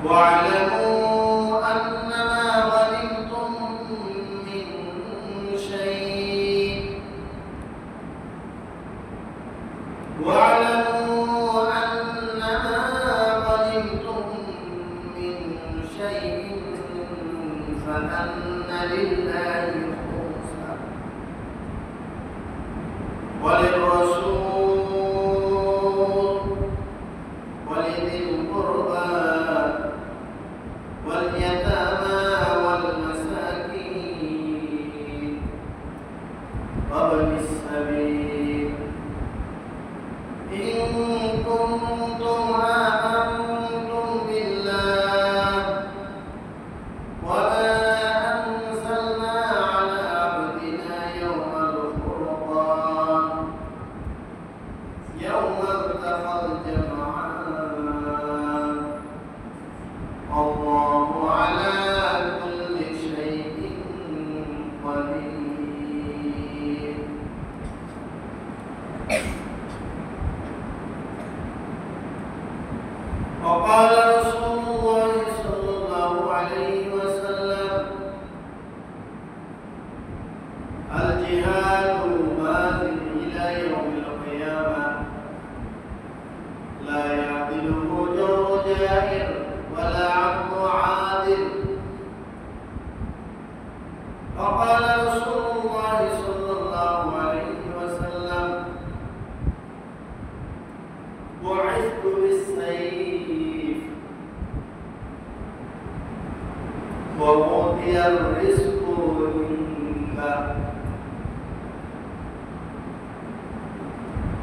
واعلموا أنما غنمتم من شيء فأن لله خمسه وللرسول ولذي القربى واليتامى والمساكين وابن السبيل إن كنتم آمنتم بالله وما أنزلنا على عبدنا يوم الفرقان يوم التقى الجمعان الله على كل شيء قدير. وقال رسول الله صلى الله عليه وسلم الجهاد ماض إلى يوم القيامة لا يعدله جور جائر ولا عبد عادل. وقال رسول الله صلى الله عليه وسلم بعثت بالسيف ووضي الرزق عنده.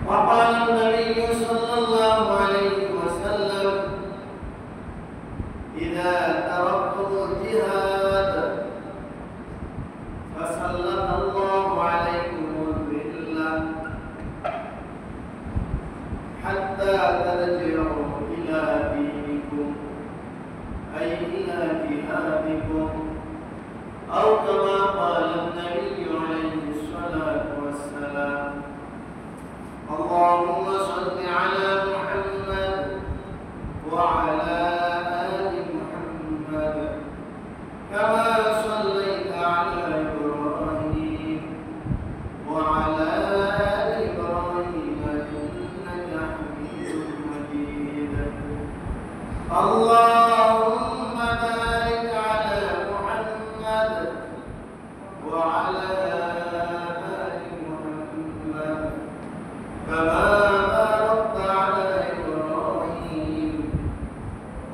وقال النبي صلى الله عليه وسلم إذا تركتم الجهاد فسلط الله عليكم الذلة حتى ترجعوا إلى دينكم أي إلى جهادكم أو كما قال النبي عليه الصلاة والسلام. اللهم صل على محمد وعلى آل محمد كما صليت على إبراهيم وعلى آل إبراهيم إنك حميد مجيد. اللهم بارك على محمد وعلى آل محمد كما باركت على إبراهيم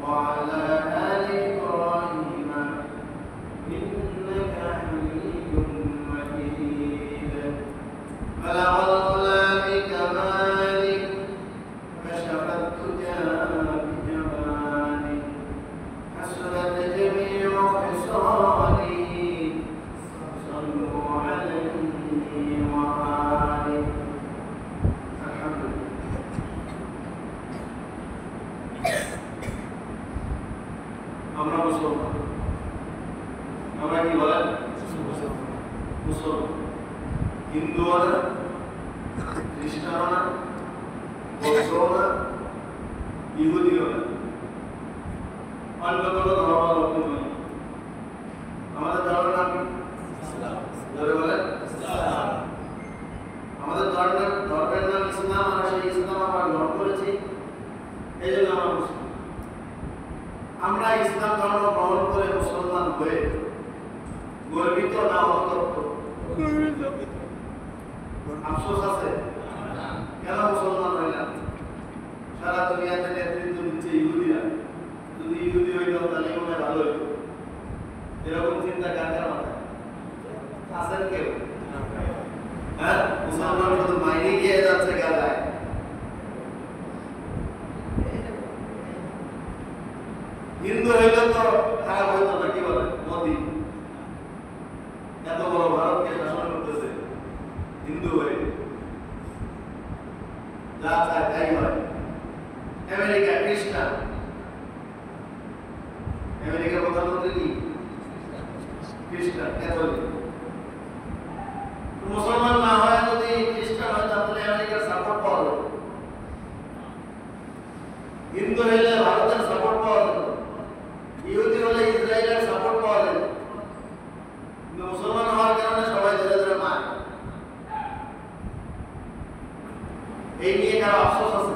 وعلى آل إبراهيم إنك حميد مجيد. بلغ العلا بكماله كشف الدجى بجماله حسنت جميع خصاله صلوا عليه وآله. الحمد لله. আমরা মুসলমান, আমরা কি বলেন মুসলমান, হিন্দুও না, খ্রিস্টানও না, বৌদ্ধও না, ইহুদিও না, অন্য কোনো ধর্মাবলম্বী নয়। আমাদের ধর্মের নাম কি? ধরে বলেন আমাদের ধর্মের নাম ইসলাম। আমরা সেই ইসলাম আমরা গ্রহণ করেছি, এই জন্য আমরা মুসলিম। আমরা ইসলাম ধর্ম গ্রহণ করে মুসলমান হয়ে গর্বিত না অনুতপ্ত? আফসোস আছে কেন মুসলমান হইলাম? সারা দুনিয়াতে নেতৃত্ব দিচ্ছে ইহুদিরা, যদি ইহুদি হইতাম তাহলে মনে হয় ভালো হইত। এরকম চিন্তা কার কার মাথায় আছেন কেউ? হ্যাঁ, মুসলমান শুধু মাইনে গিয়ে যাচ্ছে গালায়। হিন্দু হইলে তো খারাপ হইতো না, কি বলে মোদি এত বড় ভারতকে শাসন করতেছে, হিন্দু হয়ে যা চায় তাই হয়। আমেরিকা খ্রিস্টান, আমেরিকার প্রধানমন্ত্রী কি খ্রিস্টান ক্যাথলিক। মুসলমান না হয় যদি খ্রিস্টান হয় তাহলে আমেরিকার সাপোর্ট পাওয়া যাবে, হিন্দু হইলে ভারতের সাপোর্ট পাওয়া যাবে। এই নিয়ে কারো আফসোস আছে?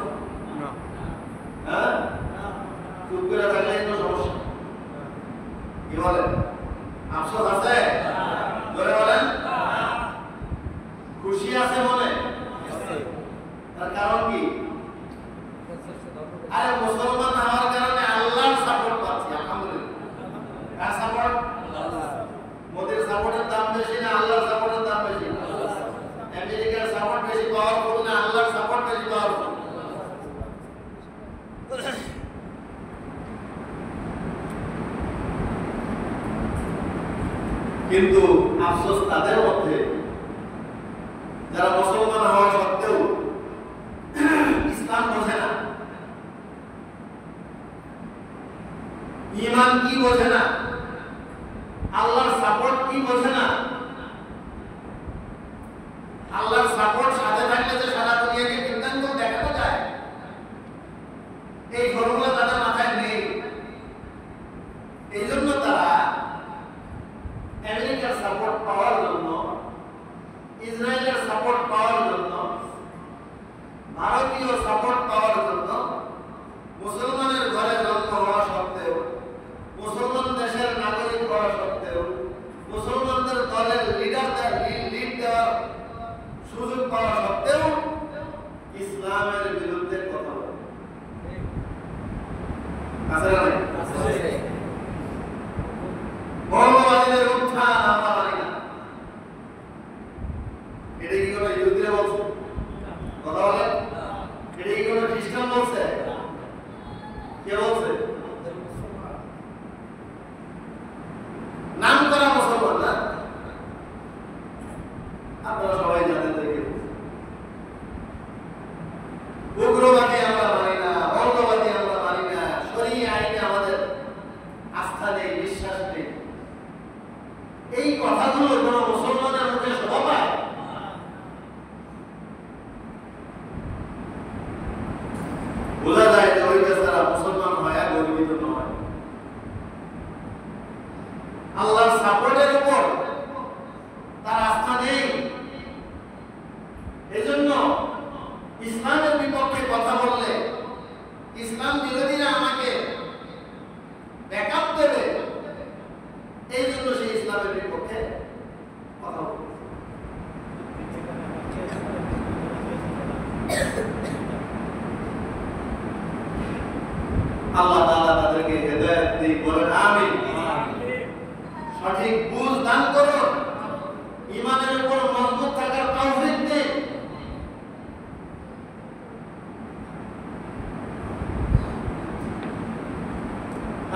হ্যাঁ, চুপ করে থাকলে তো সমস্যা। কি বলেন, আফসোস আছে? ধরে বলেন, খুশি আছে মনে? তার কারণ কি? আরে মুসলমান হওয়ার কারণে আল্লাহর সাপোর্ট পাচ্ছি, আলহামদুলিল্লাহ। কার সাপোর্ট? মোদির সাপোর্টের দাম বেশি না আল্লাহর সাপোর্টের দাম বেশি? আমেরিকার সাপোর্ট বেশি পাওয়ারফুল না আল্লাহর সাপোর্ট বেশি পাওয়ারফুল? কিন্তু আফসোস তাদের মধ্যে যারা মুসলমান হওয়া সত্ত্বেও ইসলাম বোঝে না, ঈমান কি বোঝে না, আল্লাহর সাপোর্ট কি বোঝে না। আল্লাহর সাপোর্ট সাথে থাকলে যে সারা দুনিয়াকে বৃত্তান্ত দেখানো যায়, এই ফর্মুলা তাদের মাথায় নেই। এই জন্য তারা আমেরিকার সাপোর্ট পাওয়ার জন্য, ইসরায়েলের সাপোর্ট পাওয়ার জন্য, ভারতীয় সাপোর্ট পাওয়ার জন্য, মুসলমানের ঘরে জন্ম হওয়া সত্ত্বেও, মুসলমান দেশের নাগরিক হওয়া সত্ত্বেও, মুসলমানদের দলের লিড দেওয়ার সুযোগ পাওয়া সত্ত্বেও ইসলামের বিরুদ্ধে কথা বলে। আছে না? মৌলবাদীদের উত্থান আমরা মানি না। এটা কি কোনো ইহুদিরা বলছে? কথা বলেন, এটা কি কোনো খ্রিস্টান বলছে? কে বলছে? নাম করা মুসলমান না? আপনারা সবাই জানেন দেখে। উগ্রবাদী আমরা মানি না, মৌলবাদী আমরা মানি না, শরীয়ত আইনে আমাদের আস্থা নেই, বিশ্বাস নেই। এই কথাগুলো কোন মুসলমানের মুখে শোভা পায়? বোঝা যায় যে ওই বেচারা মুসলমান হয় গর্বিত নয়। আল্লাহর সাপোর্টের উপর তার আস্থা নেই। এজন্য ইসলামের বিপক্ষে কথা বললে ইসলাম বিরোধীরা আমাকে ব্যাকআপ দেবে, এই জন্য সেই ইসলামের বিপক্ষে কথা বলে। আল্লাহ তাআলা তাদেরকে হেদায়েত দিন, বলেন আমিন। সঠিক বুঝ দান করুন, ঈমানের উপর মজবুত থাকার তৌফিক দিন।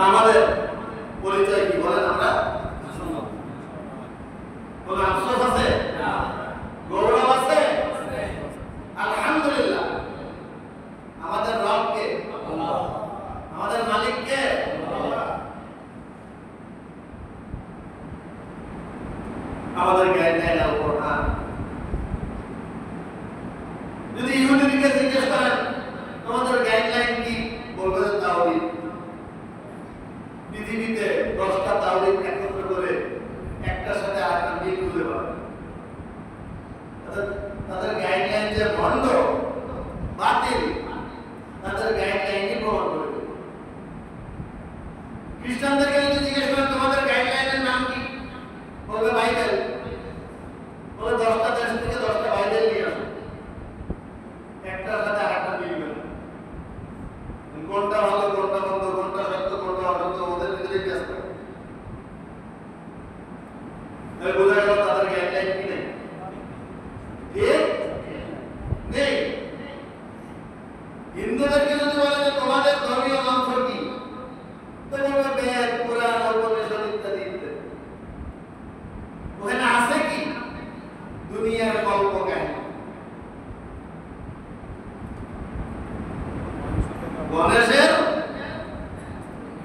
আমাদের পরিচয় কি বলেন? আমরা কোন আফসোস আছে? গৌরব আছে? আলহামদুলিল্লাহ। আমাদের রবকে, আমাদের মালিককে, আমাদের গাইডলাইন আল কোরআন। যদি ইহুদিকে জিজ্ঞেস করেন তোমাদের গাইডলাইন কি, বলবে তাওহীদ। পৃথিবীতে 10টা তাওহীদ একত্র করে একটার সাথে আরেকটা মিল খুঁজে পাবে। তাদের গাইডলাইন যে ভণ্ড, বাতিল, তাদের গাইডলাইনই প্রমাণ করে দেবে। খ্রিস্টানদেরকে যদি জিজ্ঞেস করেন তোমাদের গাইডলাইনের নাম কি, বলবে বাইবেল। বলে 10টা দেশ থেকে 10টা বাইবেল নিয়ে আসো, একটার সাথে আরেকটা মিলবে না। কোনটা ভালো, কোনটা মন্দ, কোনটা সত্য, কোনটা অসত্য, ওদের ভিতরেই ব্যস্ত। বোঝা গেল তাদের গাইডলাইন কি নেই, ঠিক নেই। হিন্দুদেরকে যদি বলে যে তোমাদের ধর্মীয় গ্রন্থ কি, তো বলবে বেদ, পুরাণ, উপনিষদ ইত্যাদি ইত্যাদি। ওখানে আছে কি? দুনিয়ার গল্প কাহিনী। গণেশের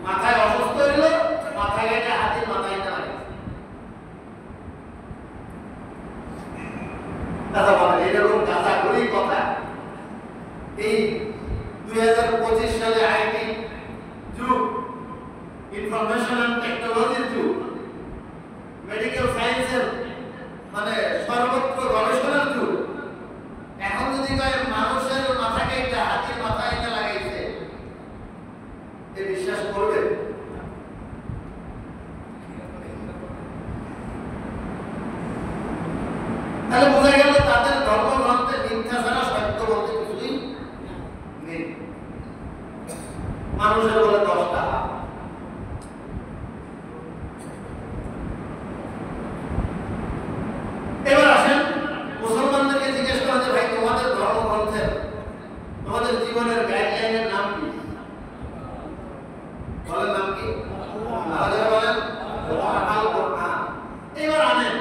মাথায় অসুস্থ হইল, মাথায় গেটে হাতির মাথায় লাগে। দাদা বলে এরকম গাঁজা করি কথা। এই 2025 সালে আইটি যুগ, ইনফরমেশন এন্ড টেকনোলজির যুগ, মেডিকেল সায়েন্সের মানে সর্বত্র গবেষণার যুগ। এখন যদি কয় মানুষের তাহলে বোঝা গেল তাদের ধর্মগ্রন্থে মিথ্যা ছাড়া সত্য বলতে কিছুই নেই। মানুষের বলে 10টা হাত। এবার আসেন মুসলমানদেরকে জিজ্ঞেস করা যে ভাই তোমাদের ধর্মগ্রন্থের তোমাদের জীবনের গাইডলাইনের নাম কি? বলেন নাম কি? বলেন আল কোরআন। এবার আনেন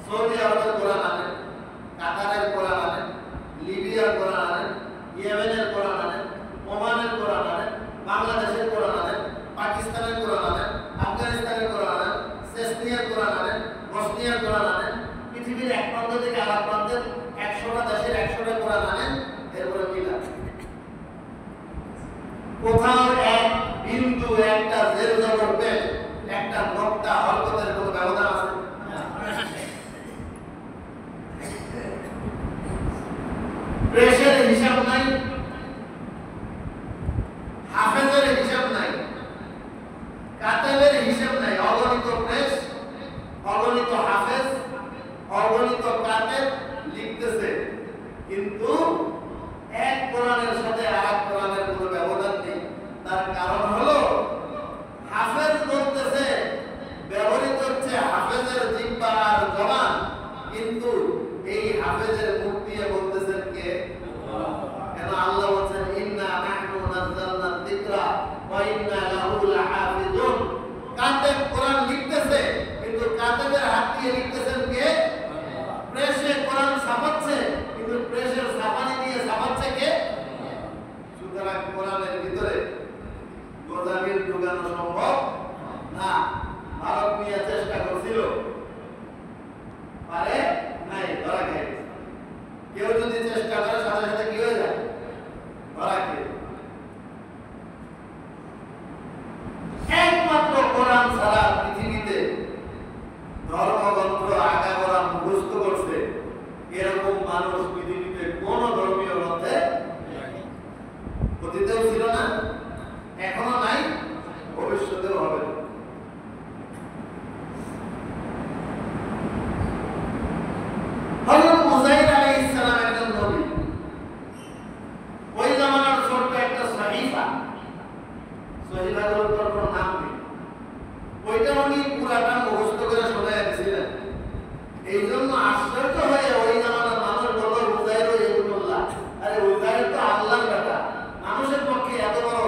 সৌদি আরবের কোরআন আনেন, কাতারের কোরআন আনেন, লিবিয়ার কোরআন আনেন, ইয়েমেনের কোরআন আনেন, ওমানের কোরআন আনেন, বাংলাদেশের কোরআন আনেন, পাকিস্তানের কোরআন আনেন, আফগানিস্তানের কোরআন আনেন, চেচনিয়ার কোরআন আনেন, বসনিয়ার কোরআন আনেন, পৃথিবীর এক প্রান্ত থেকে আরেক প্রান্তের 100টা দেশের 100টা কোরআন আনেন, এরপরে মিলান। কোথাও এক বিন্দু, একটা জের জবর পেশ, একটা নক্তা হরকতের কোনো ব্যবধান আছে? প্রেসের হিসাব নাই, হাফেজের হিসাব নাই, কাতেবের হিসাব নাই। অগণিত প্রেস, অগণিত হাফেজ, অগণিত কাতেব লিখতেছে, কিন্তু এক কোরআনের সাথে আরেক কোরআনের কোনো ব্যবধান নেই। তার কারণ হলো হাফেজ বলতেছে ব্যবহৃত হচ্ছে হাফেজের জিহ্বা আর জবান, কিন্তু এই হাফেজের মুখ দিয়ে বলতেছেন কে? কেন আল্লাহ বলেন ইন্না নাহনু নাযালনা যিকরা ওয়া ইন্না লাহু লাহাফিজুন। কাতেব কোরআন লিখতেছে, কিন্তু কাতেবের হাত দিয়ে লিখতেছেন কে? প্রেসে কোরআন ছাপাচ্ছে, কিন্তু প্রেসের ছাপানি দিয়ে ছাপাচ্ছে কে? সুতরাং কোরআনের ভিতরে গোজামিল ঢুকানো সম্ভব না। ভারত নিয়ে চেষ্টা করছিল, পারে নাই, ধরা খেয়ে গেছে। কেউ যদি চেষ্টা করে সাথে সাথে কি হয়ে যায়? ধরা খেয়ে। একমাত্র কোরআন ছাড়া পৃথিবীতে ধর্মগ্রন্থ আগাগোড়া মুখস্থ করছে এরকম মানুষ পৃথিবীতে কোন ধর্মীয় গ্রন্থে অতীতেও ছিল না, এখনো নাই, ভবিষ্যতেও হবে না। হযরত উযাইর আলাইহিস সালাম একজন নবী। ওই জামানার ছোট্ট একটা সহিফা, সহিফাগুলোর তো কোনো নাম নেই, ওইটা উনি পুরাটা মুখস্থ করে শোনায় দিয়েছিলেন। এই জন্য আশ্চর্য হয়ে ওই জামানার মানুষ বলল উযাইর ইবনুল্লাহ। আরে উযাইর তো আল্লাহর বেটা, মানুষের পক্ষে এত বড়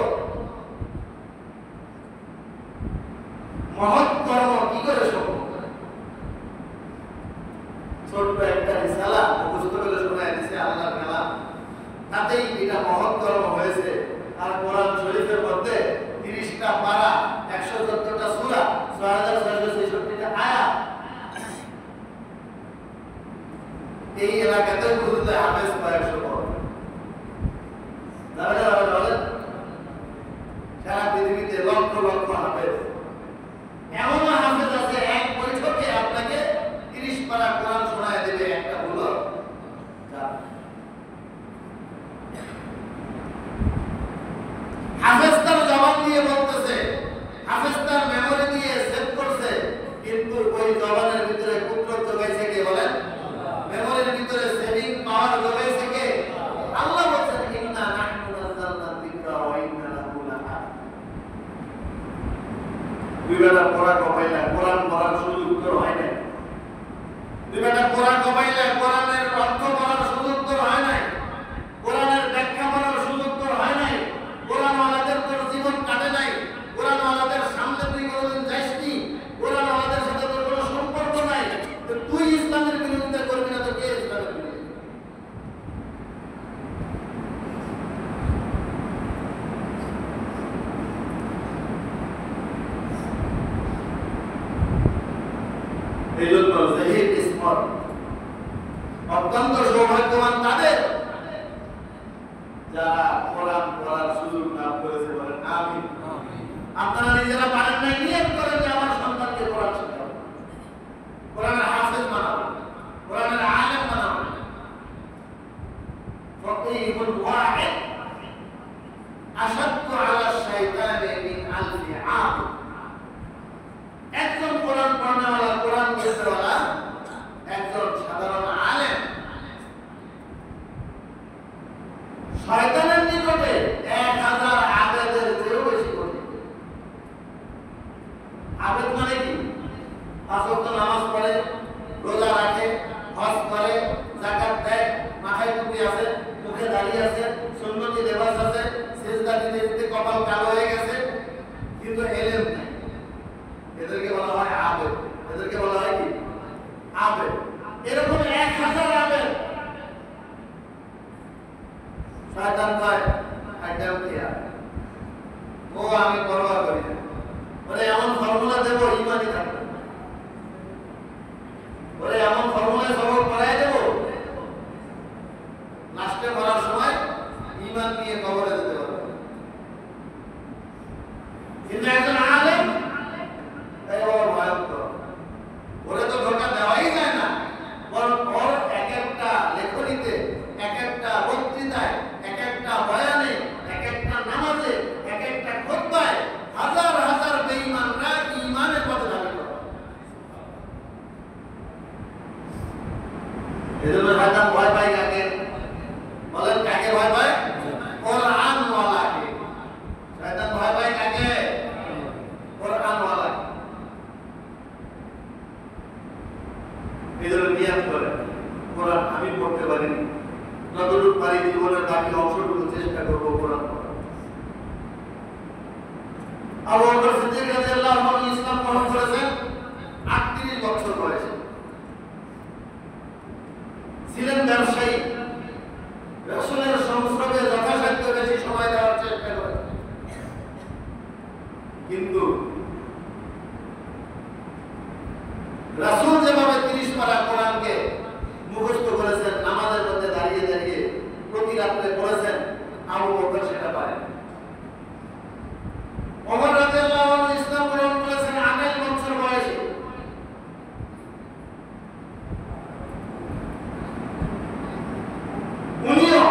মহৎ কর্ম কি করে সম্ভব? ছোট্ট একটা রিসালা মুখস্থ করে শোনায় দিয়েছে আল্লাহর কালাম, তাতেই এটা মহৎ কর্ম হয়েছে। আর কোরআন শরীফের মধ্যে 30টা পারা, 114টা সূরা, 6666টা আয়াত। এই এলাকাতে বুঝতে হাফেজ 100 পড়ে। সারা পৃথিবীতে লক্ষ লক্ষ হাফেজ। এমন হাফেজ আছে এক বৈঠকে আপনাকে 30 পারা কোরআন শোনায় দেবে, একটা হলো হাফেজ তার জবান দিয়ে বলতেছে, হাফেজ তার মেমোরি দিয়ে সেভ করছে, কিন্তু ওই জবানের ভিতরে কুদরত জোগাইছে কে বলেন? মেমোরির ভিতরে সেভিং পাওয়ার জোগাইছে কে? আল্লাহ বলেন ইন্না নাহনু নাযালনা যিকরা ওয়া ইন্না লাহু লাহাফিজুন। দুইবেলা পড়া কমাইলা, কোরআন পড়ার সুযোগ তো হয় না। দুইবেলা পড়া কমাইলা, কোরআনের অর্থ পড়ার সুযোগ তো হয় নাই, কোরআনের ব্যাখ্যা পড়ার সুযোগ তো হয় নাই। কোরআনওয়ালাদের তোর জীবন কাটে নাই, কোরআনওয়ালাদের সামনে তুই কোনোদিন যাসনি, কোরআনওয়ালাদের সাথে তোর কোনো সম্পর্ক নাই। তো তুই ইসলামের বিরোধিতা করবি না, তো কে ইসলামের বিরোধিতা? এই জন্য জাহিদ ইসমত অত্যন্ত সৌভাগ্যবান তাদের যারা কোরআন পড়ার সুযোগ লাভ করেছে। বলেন আমিন। আপনারা নিজেরা পারেন নাই, নিয়ত করেন যে আমার সন্তানকে কোরআন শেখাবো, কোরআনের হাফেজ বানাবো, কোরআনের আলেম বানাবো। ফকিহুল ওয়াহিদ আশাদ্দু আলা শাইতানি মিন আলফি আম। একজন কোরআন পড়নেওয়ালা, কোরআন বুঝতেওয়ালা, একজন সাধারণ এজন্য শয়তান ভয় পায় কাকে? বলেন কাকে ভয় পায়? কোরআন ওয়ালাকে। শয়তান ভয় পায় কাকে? কোরআন ওয়ালাকে। এজন্য নিয়ত করে কোরআন আমি পড়তে পারিনি, যতটুকু পারি জীবনের বাকি অংশটুকু চেষ্টা করবো কোরআন পড়ার। আবু বকর সিদ্দিক রাদিয়াল্লাহু আনহু ইসলাম গ্রহণ করেছেন 38 বছর বয়সে। ছিলেন ব্যবসায়ী, রাসূলের সংস্রবে যথাসাধ্য বেশি সময় দেওয়ার চেষ্টা করেছেন, কিন্তু রাসূল যেভাবে 30 পারা কোরআনকে মুখস্থ করেছেন, নামাজের মধ্যে দাঁড়িয়ে দাঁড়িয়ে প্রতি রাত্রে পড়েছেন, আবু বকর সেটা পারেন। ওমর রাদিয়াল্লাহু আনহু ইসলাম গ্রহণ করেছেন 28 বছর বয়সে। উনিও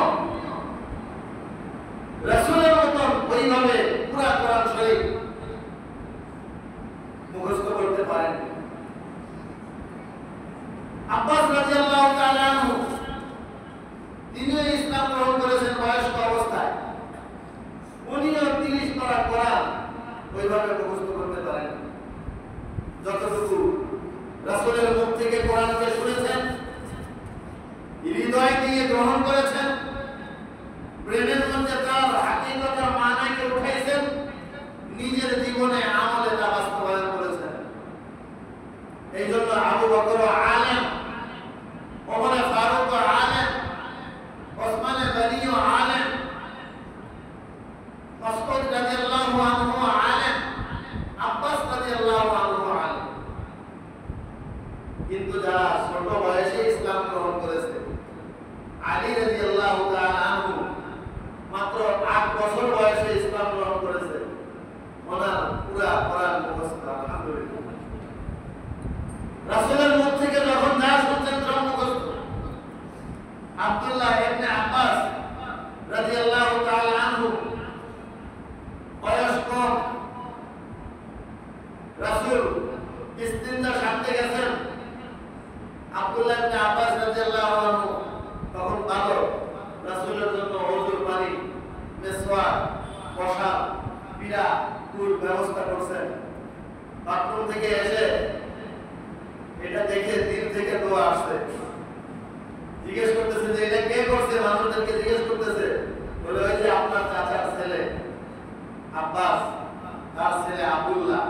রাসূলের মতন ওইভাবে পুরা কোরআন শরীফ মুখস্থ করতে পারেন। আব্বাস রাদিয়াল্লাহু তাআলা আনহু তিনিও ইসলাম গ্রহণ করেছেন বয়স্ক অবস্থায়। উনিও 30 পারা কোরআন ওইভাবে মুখস্থ করতে পারেন। যতটুকু রাসূলের মুখ থেকে কোরআনকে শুনেছেন, হৃদয় দিয়ে গ্রহণ করেছেন, ব্রেনের মধ্যে তার হাকিকতের মানাকে উঠাইছেন, নিজের জীবনে আমলে তা বাস্তবায়ন করেছেন। এই জন্য আবু বকর আলেম, ওমর ফারুক আলেম, ওসমান গনি আলেম, মাসউদ রাদিয়াল্লাহু আনহু আলেম, আব্বাস রাদিয়াল্লাহু আনহু আলেম। কিন্তু যারা ছোট বয়সে ইসলাম গ্রহণ করেছে, আলী রাদিয়াল্লাহু তাআলা আনহু মাত্র 8 বছর বয়সে ইসলাম গ্রহণ করেছে, ওনার পুরা কোরআন মুখস্থ। আলহামদুলিল্লাহ। রাসূলের মুখ থেকে যখন যা শুনছেন সব মুখস্থ। আব্দুল্লাহ ইবনে আব্বাস রাদিয়াল্লাহু তাআলা আনহু বয়স কম, রাসূল ইস্তিনজা সারতে গেছেন। আব্দুল্লাহ ইবনে আব্বাস রাদিয়াল্লাহু আনহু তখন বালক, রাসূলের জন্য ওযুর পানি, মিসওয়াক, পোশাক, পীড়া, কুল ব্যবস্থা করছেন। বাথরুম থেকে এসে এটা দেখে দিল থেকে দোয়া আসছে। জিজ্ঞেস করতেছে যে এটা কে করছে, মানুষদেরকে জিজ্ঞেস করতেছে, বলে ওই যে আপনার চাচার ছেলে আব্বাস, তার ছেলে আব্দুল্লাহ।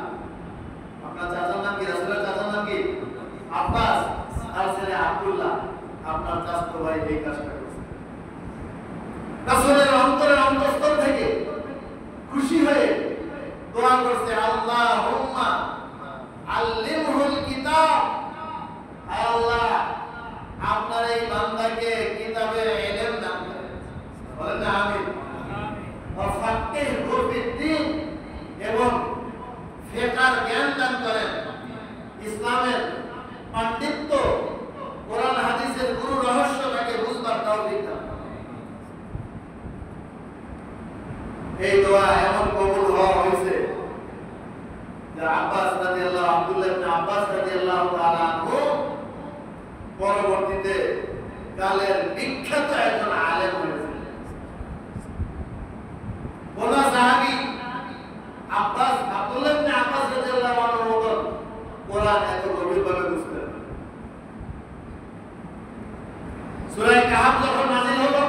আপনার চাচার নাম কি? রাসূলের চাচার নাম কি? আব্বাস, তার ছেলে আব্দুল্লাহ। আপনার চাচাতো ভাই এই কাজটা করছে। রাসূলের অন্তরের অন্তঃস্থল থেকে খুশি হয়ে দোয়া করছে, আল্লাহুম্মা আল্লিমহুল কিতাব। আয় আল্লাহ, আপনার এই বান্দাকে কিতাবের ইলম দান করেন। বলেন না আমিন। ওয়া ফাক্কিহহু ফিদ্দীন, এবং ফিকহের জ্ঞান দান করেন। ইসলামের পাণ্ডিত্য, কোরআন হাদিসের গুরু রহস্যটাকে বুঝবার তৌফিক দান করেন। এই দোয়া এমন কবুল হওয়া হয়েছে যে আব্বাস রাদিয়াল্লাহু, আব্দুল্লাহ ইবনে আব্বাস রাদিয়াল্লাহু তাআলা আনহু পরবর্তীতে কালের বিখ্যাত একজন আলেম হয়েছিলেন। কোন সাহাবী আব্বাস, আব্দুল্লাহ ইবনে আব্বাস রাদিয়াল্লাহু আনহু মতন কোরআন এত গভীরভাবে বুঝতেন। সূরা কাহফ যখন নাযিল হলো,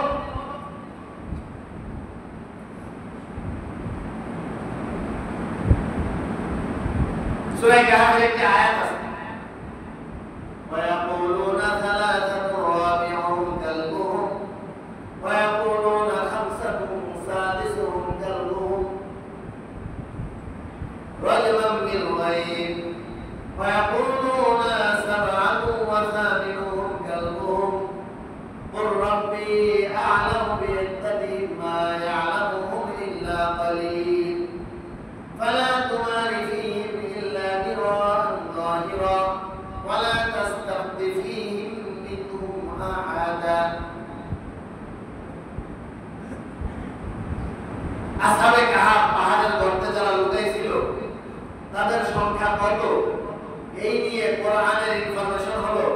সূরা কাহফের একটি আয়াত আছে, ويقولون ثلاثة رابعهم كلبهم ويقولون خمسة سادسهم كلبهم رجما بالغيب ويقولون سبعة وثامنهم كلبهم قل ربي أعلم بعدتهم ما يعلمهم إلا قليل فلا تمار فيهم إلا مراء ظاهرا ولا تستفت فيهم منهم أحدا। আসহাবে কাহফ পাহাড়ের গর্তে যারা লুকাইছিল তাদের সংখ্যা কত, এই নিয়ে কোরআনের ইনফরমেশন হলো।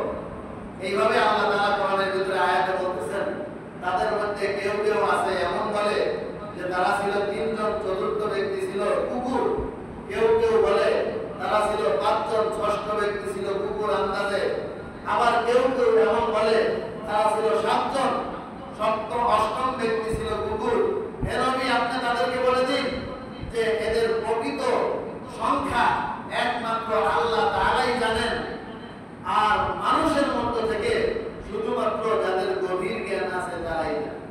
এইভাবে আল্লাহ তাআলা ব্যক্তি ছিল কুকুর আন্দাজে, আবার কেউ কেউ এমন বলে তারা ছিল 7 জন, 7ম 8ম ব্যক্তি ছিল কুকুর। হে নবী, আপনি তাদেরকে বলে দিন যে এদের প্রকৃত সংখ্যা একমাত্র আল্লাহ তাআলাই জানেন, আর মানুষের মধ্য থেকে শুধুমাত্র যাদের গভীর জ্ঞান আছে তারাই জানে।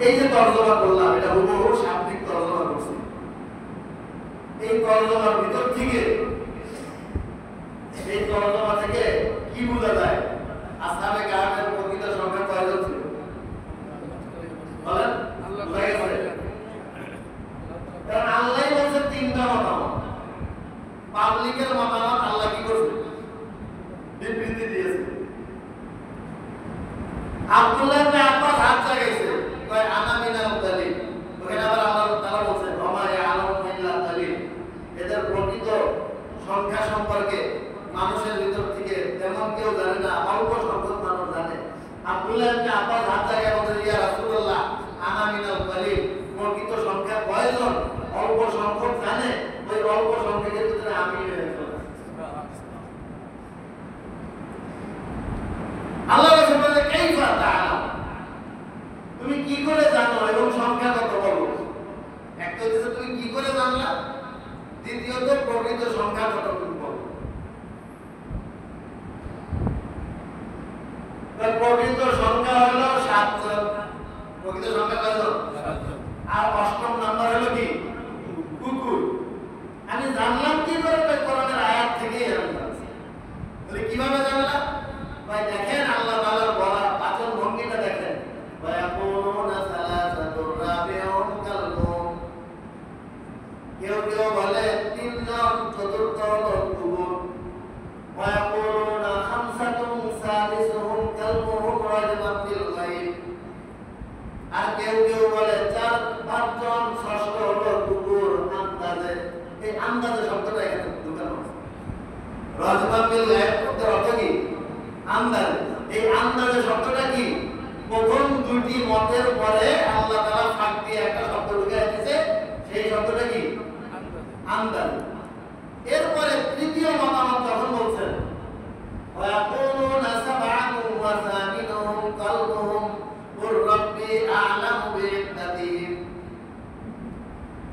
এই যে তর্জমা করলাম, এটা হুবহু শাব্দিক তর্জমা করছি। এই তর্জমার ভিতর থেকে, এই তর্জমা থেকে কি বোঝা যায়? আসহাবে কাহাফের প্রকৃত সংখ্যা কয়জন ছিল বলেন? বোঝা গেছে? কারণ আল্লাহই বলছে 3টা মতামত। পাবলিকের মতামত আল্লাহ কি করছে? বিবৃতি দিয়েছে। আব্দুল্লাহ ইবনে আব্বাস হাত জাগাইছে, কয় আনা মিনাল তালিব। ওখানে আবার আল্লাহ তাআলা বলেন ওমা ইয়ালামু ইল্লা তালিব। এদের প্রকৃত সংখ্যা সম্পর্কে মানুষের ভিতর থেকে তেমন কেউ জানে না, অল্প সংখ্যক মানুষ জানে। আব্দুল্লাহ ইবনে আব্বাস হাত জাগায় বলেন, ইয়া রাসূলুল্লাহ আনা মিনাল তালিব। প্রকৃত সংখ্যা কয়জন অল্প সংখ্যক জানে? ওই অল্প সংখ্যকের ভিতরে আমি রয়েছি। আল্লাহ রাসূল বলেন কাইফা তাআলাম, তুমি কি করে জানো এবং সংখ্যা কত বলো? একটা হচ্ছে তুমি কি করে জানলা, দ্বিতীয়ত প্রকৃত সংখ্যা কত তুমি বলো। তার প্রকৃত সংখ্যা হলো 7 জন। প্রকৃত সংখ্যা কয়জন? 7 জন। আর 8ম নাম্বার হলো কি? কুকুর। আমি জানলাম কি করে? কোরআনের আয়াত থেকেই আমি জানছি। তাহলে কিভাবে জানলাম? ভাই দেখেন আল্লাহ তাআলার বলা বাচন ভঙ্গিটা দেখেন। ওয়ায়াকুলুনা সালাসাতুর রাবিউহুম কালবুহুম। কেউ কেউ বলে 3 জন, চতুর্থ হলো কুকুর। ওয়ায়াকুলুনা খামসাতুন সাদিসুহুম কালবুহুম রাজমান বিল গায়ব। আর কেউ কেউ বলে 4-5 জন, ষষ্ঠ হলো কুকুর আন্দাজে। এই আন্দাজে শব্দটা এখানে ঢুকানো আছে। রাজমান বিল গায়ব শব্দের অর্থ কি? আন্দাজ। এই আন্দাজে শব্দটা কি? প্রথম দুটি মতের পরে আল্লাহ তাআলা ফাঁক দিয়ে একটা শব্দ ঢুকিয়ে দিয়েছে, সেই শব্দটা কি? আন্দাজ। এরপরে তৃতীয় মতামত যখন বলছেন ওয়ায়াকুলুনা সাবআতুন ওয়া সামিনুহুম কালবুহুম কুর রাব্বি আ'লামু বি'ইদ্দাতিহিম।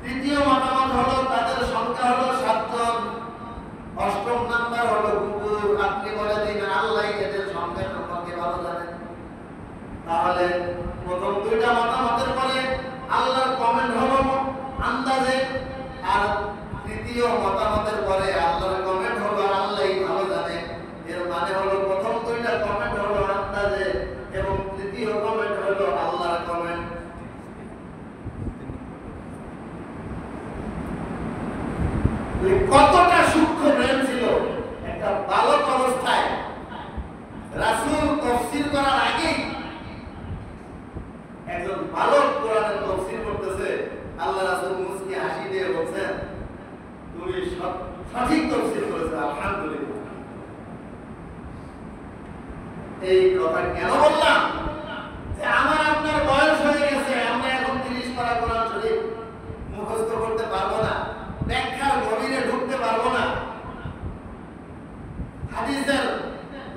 তৃতীয় মতামত হলো তাদের সংখ্যা হলো 7 জন, 8ম নাম্বার হলো কুকুর। আপনি বলে দিন আল্লাহ এদের সংখ্যা সম্পর্কে ভালো জানেন। তাহলে প্রথম দুইটা মতামতের পরে আল্লাহর কমেন্ট হলো আন্দাজে, আর তৃতীয় মতামতের পরে আল্লাহর কমেন্ট হলো আল্লাহই ভালো জানে। এর মানে হলো প্রথম দুইটা কমেন্ট হলো আন্দাজে এবং তৃতীয় কমেন্ট হলো আল্লাহর কমেন্ট। কতটা সূক্ষ্ম ব্রেন ছিল একটা বালক অবস্থায়। রাসূল তাফসীর করার আগে একজন বালক কোরআনের তাফসীর করতেছে, আল্লাহ রাসূল মুস্কি হাসি দিয়ে বলছেন তুমি সঠিক তাফসীর করেছো, আলহামদুলিল্লাহ। এই কথা কেন বললাম? যে আমার আপনার বয়স হয়ে গেছে, আমরা এখন 30 পারা কোরআন শরীফ মুখস্থ করতে পারবো না, ব্যাখ্যার গভীরে ঢুকতে পারবো না, হাদিসের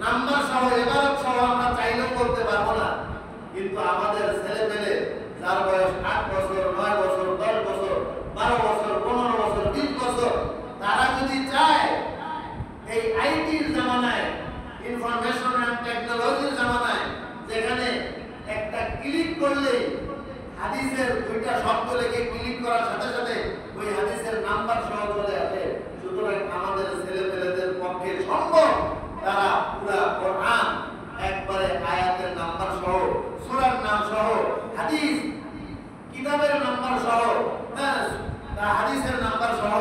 নাম্বার সহ ইবারত সহ আমরা চাইলেও করতে পারবো না। কিন্তু আমাদের ছেলে পেলে যার বয়স 8 বছর, 9 বছর, 10 বছর, 12 বছর, 15 বছর, 20 বছর, তারা যদি চায় এই আইটির জামানায়, ইনফরমেশন এন্ড টেকনোলজির জামানায়, যেখানে একটা ক্লিক করলেই হাদিসের দুইটা শব্দ লিখে ক্লিক করার সাথে সাথে ওই হাদিসের নাম্বার সহ চলে আসে, সুতরাং আমাদের ছেলেপেলেদের পক্ষে সম্ভব তারা পুরা কোরআন একবারে আয়াতের নাম্বার সহ, সূরার নাম সহ, হাদিস কিতাবের নাম্বার সহ, হাদিসের নাম্বার সহ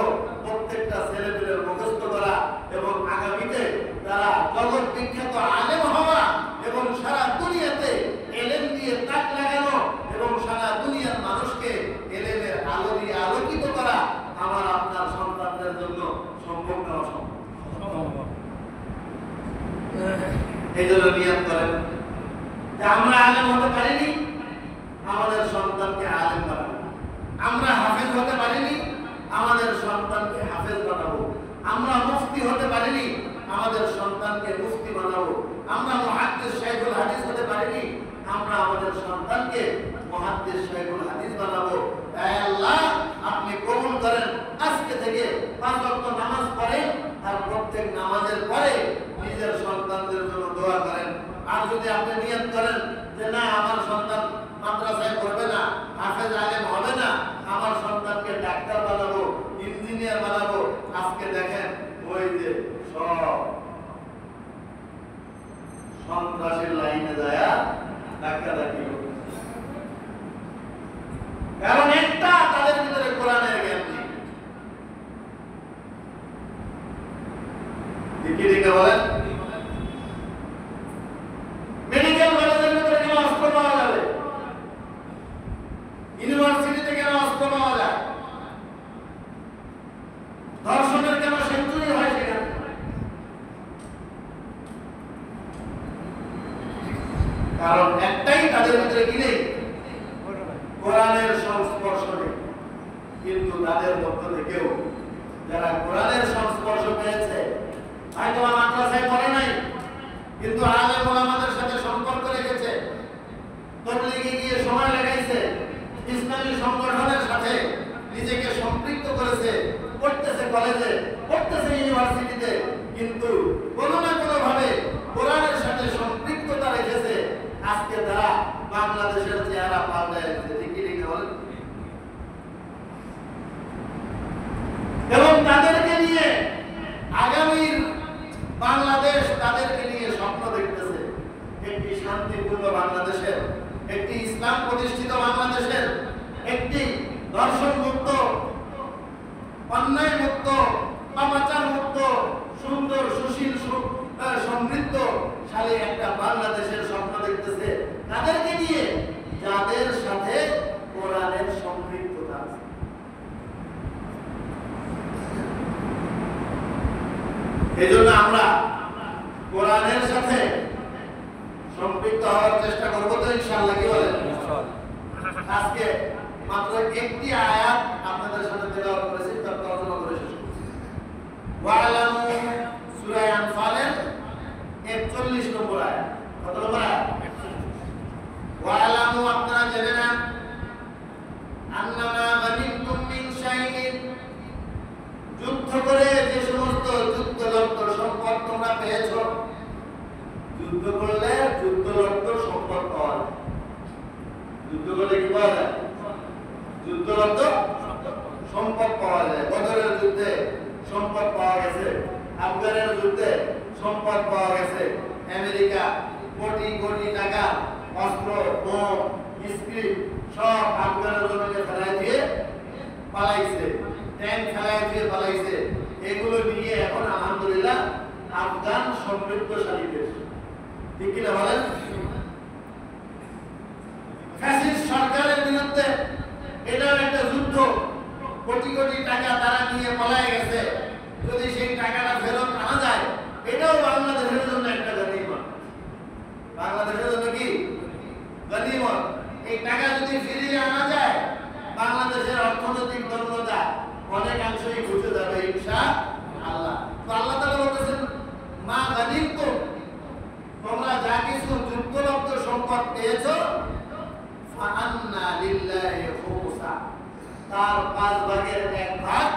প্রত্যেকটা ছেলেপেলের মুখস্থ করা এবং আগামীতে তারা জগৎ বিখ্যাত আলেম হওয়া এবং সারা দুনিয়াতে এলেম দিয়ে তাক লাগানো এবং সারা দুনিয়ার মানুষকে এলেমের আলো দিয়ে আলোকিত করা আমার আপনার সন্তানদের জন্য সম্ভব না অসম্ভব? এই জন্য নিয়ত করেন যে আমরা আলেম হতে পারিনি, আমাদের সন্তানকে আলেম বানাবো। আমরা হাফেজ হতে পারিনি, আমাদের সন্তানকে হাফেজ বানাবো। আমরা মুফতি হতে পারিনি, আমাদের সন্তানকে মুফতি বানাবো। আমরা মুহাদ্দিস শাইখুল হাদিস হতে পারিনি, আমরা আমাদের সন্তানকে মুহাদ্দিস শাইখুল হাদিস বানাবো। তাই আল্লাহ আপনি কবুল করেন। আজকে থেকে 5 ওয়াক্ত নামাজ পড়ে আর প্রত্যেক নামাজের পরে নিজের সন্তানদের জন্য দোয়া করেন। আর যদি আপনি নিয়ত করেন যে না আমার সন্তান মাদ্রাসায় পড়বে না, হাফেজ আলেম হবে না, আমার সন্তানকে ডাক্তার বানাবো, ইঞ্জিনিয়ার বানাবো, আজকে দেখেন ওই যে সব সন্ত্রাসের লাইনে যায় ডাক্তার। কারণ একটা তাদের ভিতরে কোরআনের জ্ঞান নেই। দেখে বলেন মেডিকেল কলেজের ভিতরে কেন অস্ত্র পাওয়া যাবে, ইউনিভার্সিটিতে কেন অস্ত্র পাওয়া যায়, ধর্ষণের কেন সেঞ্চুরি হয় সেখানে? কারণ একটাই তাদের ভিতরে কি নেই, কোরআনের সংস্পর্শ নেই। কিন্তু তাদের মধ্য থেকেও যারা কোরআনের সংস্পর্শ পেয়েছে, হয়তো মাদ্রাসায় পড়ে নাই কিন্তু আলেম ওলামাদের সাথে সম্পর্ক রেখেছে, তবলিগে গিয়ে সময় লাগাইছে, ইসলামী সংগঠনের সাথে নিজেকে সম্পৃক্ত করেছে, পড়তেছে কলেজে, পড়তেছে ইউনিভার্সিটিতে, কিন্তু কোনো না কোনো ভাবে কোরআনের সাথে সম্পৃক্ততা রেখেছে। আজকে তারা বাংলাদেশের চেহারা পাল্টাইছে। এবং তাদেরকে নিয়ে আগামীর বাংলাদেশ তাদেরকে নিয়ে স্বপ্ন দেখতেছে, একটি শান্তিপূর্ণ বাংলাদেশের, একটি ইসলাম প্রতিষ্ঠিত বাংলাদেশের, একটি দর্শন মুক্ত, অন্যায় মুক্ত, পাপাচার মুক্ত, সুন্দর সুশীল সমৃদ্ধশালী একটা বাংলাদেশের স্বপ্ন দেখতেছে। তাদেরকে নিয়ে যাদের সাথে কোরআনের সম্পৃক্ততা আছে। এই জন্য আমরা কোরআনের সাথে সম্পৃক্ত হওয়ার চেষ্টা করবো তো ইনশাআল্লাহ। কি বলেন? আজকে মাত্র একটি আয়াত আপনাদের সাথে তেলাওয়াত করেছি, তার তর্জমা করে শেষ করছি। ওয়ালামু সূরা আনফালের 41 নম্বর আয়াত। কত নম্বর আয়াত? ওয়ালামু, আপনারা জেনে নেন, আন্নামা গানিমতুম মিন শাইইন, যুদ্ধ করে যে সমস্ত যুদ্ধলব্ধ সম্পদ তোমরা পেয়েছ, যুদ্ধ করলে যুদ্ধলব্ধ সম্পদ পাওয়া যায়। যুদ্ধ করলে কি পাওয়া যায়? যুদ্ধলব্ধ সম্পদ পাওয়া যায়। বদরের যুদ্ধে সম্পদ পাওয়া গেছে, আফগানের যুদ্ধে সম্পদ পাওয়া গেছে। আমেরিকা কোটি কোটি টাকা অস্ত্র, বোম, স্ক্রিপ্ট সব আফগানের জমিনে ফেলাই দিয়ে পালাইছে, ট্যাঙ্ক ফেলাই দিয়ে পালাইছে। এগুলো নিয়ে এখন আলহামদুলিল্লাহ আফগান সমৃদ্ধশালী দেশ। ঠিক কিনা বলেন? ফ্যাসিস্ট সরকারের বিরুদ্ধে এটাও একটা যুদ্ধ। কোটি কোটি টাকা তারা নিয়ে পলায় গেছে, যদি সেই টাকাটা ফেরত আনা যায়, এটাও বাংলাদেশের জন্য একটা গনিমত। বাংলাদেশের জন্য কি গনিমত? এই টাকা যদি ফিরিয়ে আনা যায়, বাংলাদেশের অর্থনৈতিক দুর্বলতা অনেকাংশই ঘুচে যাবে ইনশাআল্লাহ। তো আল্লাহ তাআলা বলতেছেন, মা গানিমতুম, তোমরা যা কিছু যুদ্ধলব্ধ সম্পদ পেয়েছো, ফাআন্না লিল্লাহি খুমুসা, তার 5 ভাগের 1 ভাগ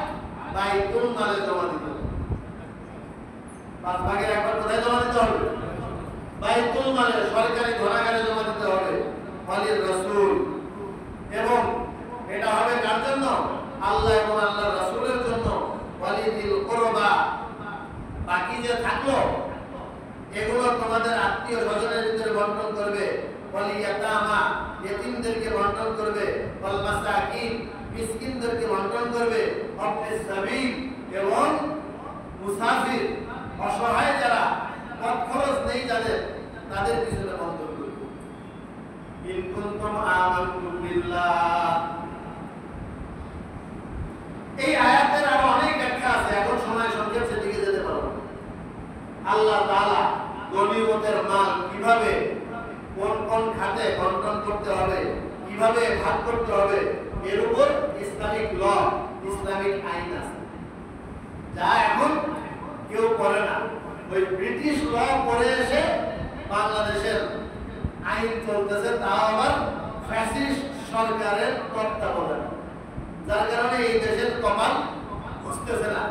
বাইতুল মালে জমা দিতে হবে। 5 ভাগের 1 ভাগ কোথায় জমা দিতে হবে? বাইতুল মালে, সরকারি ধনাগারে জমা দিতে হবে। ওয়ালির রাসূল, এবং এটা হবে কার জন্য? আল্লাহ এবং আল্লাহর রাসূলের জন্য। ওয়ালিদিল কুরবা, বাকি যে থাকলো এগুলো তোমাদের আত্মীয় স্বজনের ভিতরে বন্টন করবে। ওয়ালি ইয়াতামা, ইতিমদেরকে বন্টন করবে। ওয়াল মাসাকিন, মিসকিনদেরকে বন্টন করবে। ওয়াবনিস সাবিল, এবং মুসাফির, অসহায় যারা, পথ খরচ নেই যাদের, তাদের পিছনে বন্টন করবে। ইন কুনতুম আমানতুম বিল্লাহ। এই আয়াতের আরো অনেক ব্যাখ্যা আছে, এখন সময় সংক্ষেপ সেদিকে যেতে পারবো। আল্লাহ তাআলা গনিমতের মাল কিভাবে কোন কোন খাতে বন্টন করতে হবে, কিভাবে ভাগ করতে হবে, এর উপর ইসলামিক ল ইসলামিক আইন আছে, যা এখন কেউ করে না। ওই ব্রিটিশ ল পড়ে এসে বাংলাদেশের আইন চলতেছে, তাও আবার ফ্যাসিস্ট সরকারের তত্ত্বাবধানে, যার কারণে এই দেশের কপাল বুঝতেছে না।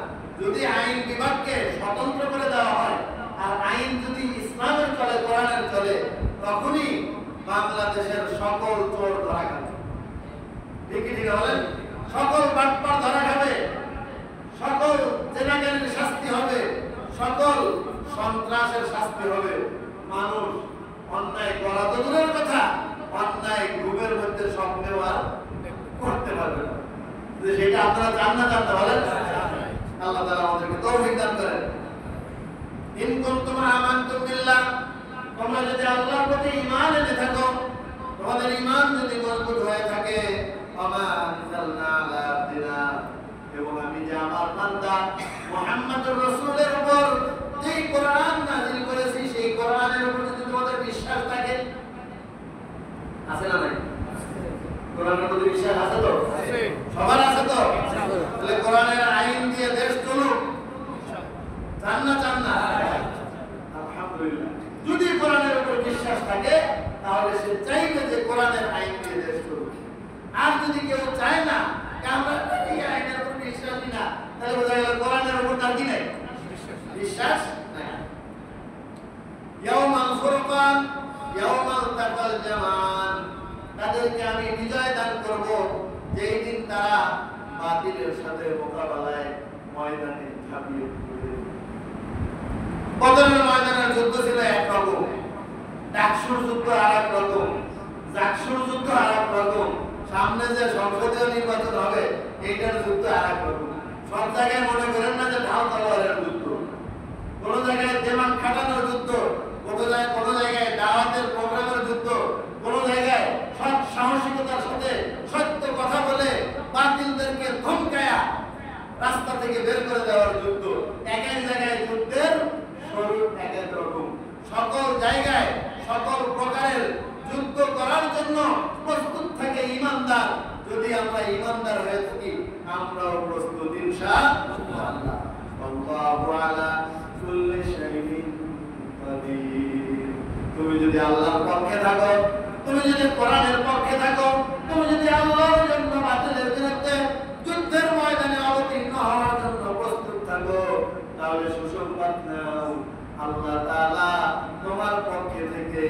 যদি আইন বিভাগকে স্বতন্ত্র করে দেওয়া হয় আর আইন যদি ইসলামের চলে, কোরআনের চলে, তখনই বাংলাদেশের সকল চোর ধরা খাবে। ঠিক ঠিক বলেন? সকল বাটপার ধরা খাবে, সকল জেনারেলের শাস্তি হবে, সকল সন্ত্রাসের শাস্তি হবে। মানুষ অন্যায় করা তো দূরের কথা, অন্যায় ঘুমের মধ্যে স্বপ্নেও আর করতে পারবে না। সেটা আপনারা চান না? জানতে বলেন। আল্লাহ তাআলা আমাদেরকে তৌফিক দান করেন। ইন কুনতুম আমানতুম বিল্লাহ, তোমরা যদি আল্লাহর প্রতি ঈমান এনে থাকো, তোমাদের ঈমান যদি মজবুত হয়ে থাকে, আমা আনজালনা আলা আবদিনা, এবং আমি যে আমার বান্দা মুহাম্মদুর রাসূলের উপর যে কোরআন নাযিল করেছি, সেই কোরআনের উপর যদি তোমাদের বিশ্বাস থাকে, আছে না নাই? কোরআনের প্রতি বিশ্বাস আছে তো? আছে। সবার আছে তো? তাহলে কোরআনের আইন দিয়ে দেশ চলুক, চান না? চান না? আলহামদুলিল্লাহ। যদি কোরআনের উপর বিশ্বাস থাকে, তাহলে সে চাইবে যে কোরআনের আইন দিয়ে দেশ চলুক। আর যদি কেউ চায় না, আমরা এই আইনের উপর বিশ্বাসই না, তাহলে বোঝা গেল কোরআনের উপর তার কি নাই? বিশ্বাস নাই। ইয়াউমাল ফুরকান ইয়াউমাল তাকাল জামান, তাদেরকে আমি বিজয় দান করব যেই দিন তারা বাতিলের সাথে মোকাবেলায় ময়দানে ঝাঁপিয়ে পড়বে। বদরের ময়দানের যুদ্ধ ছিল একরকম, ডাকসুর যুদ্ধ আরেক রকম, জাকসুর যুদ্ধ আরেক রকম, সামনে যে সংসদীয় নির্বাচন হবে এইটার যুদ্ধ আরেক রকম। সব জায়গায় মনে করেন না যে ঢাল তলোয়ারের যুদ্ধ, কোন জায়গায় দিমাগ খাটানোর যুদ্ধ, কোন জায়গায় দাওয়াতের প্রোগ্রামের যুদ্ধ, কোন জায়গায় সৎ সাহসিকতার সাথে সত্য কথা বলে বাতিলদেরকে ধমকায়া রাস্তা থেকে বের করে দেওয়ার যুদ্ধ। এক এক জায়গায় যুদ্ধের স্বরূপ এক এক রকম। সকল জায়গায় সকল প্রকারের যুদ্ধ করার জন্য প্রস্তুত থাকে ঈমানদার। যদি আমরা ঈমানদার হয়ে থাকি, আমরাও প্রস্তুত ইনশাআল্লাহ। আল্লাহু আলা কুল্লি শাইইন কাদির। তুমি যদি আল্লাহর পক্ষে থাকো, তুমি যদি কোরআনের পক্ষে থাকো, তুমি যদি আল্লাহর জন্য বাতিলের বিরুদ্ধে যুদ্ধের ময়দানে অবতীর্ণ হওয়ার জন্য প্রস্তুত থাকো, তাহলে সুসংবাদ নাও, আল্লাহ তাআলা তোমার পক্ষে থেকে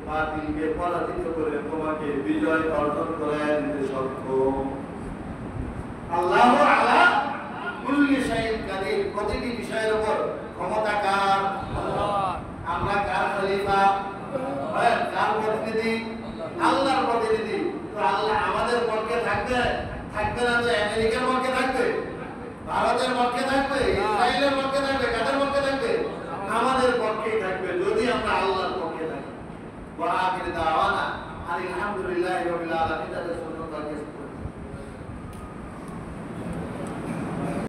বাতিলকে পরাজিত করে তোমাকে বিজয় অর্জন করে দিতে সক্ষম। আল্লাহু আলা কুল্লি শাইইন কাদির। প্রতিটি বিষয়ের উপর ক্ষমতা কার? আল্লাহ। আমরা কার খলিফা? কার প্রতিনিধি? আল্লাহর প্রতিনিধি। তো আল্লাহ আমাদের পক্ষে থাকবে? থাকবে না তো আমেরিকার পক্ষে থাকবে, ভারতের পক্ষে থাকবে, ইসরায়েলের পক্ষে থাকবে, কাদের পক্ষে থাকবে? আমাদের পক্ষেই থাকবে, যদি আমরা আল্লাহর পক্ষে থাকি। ওয়া আখির দাওয়ানা আলহামদুলিল্লাহি রাব্বিল আলামিন।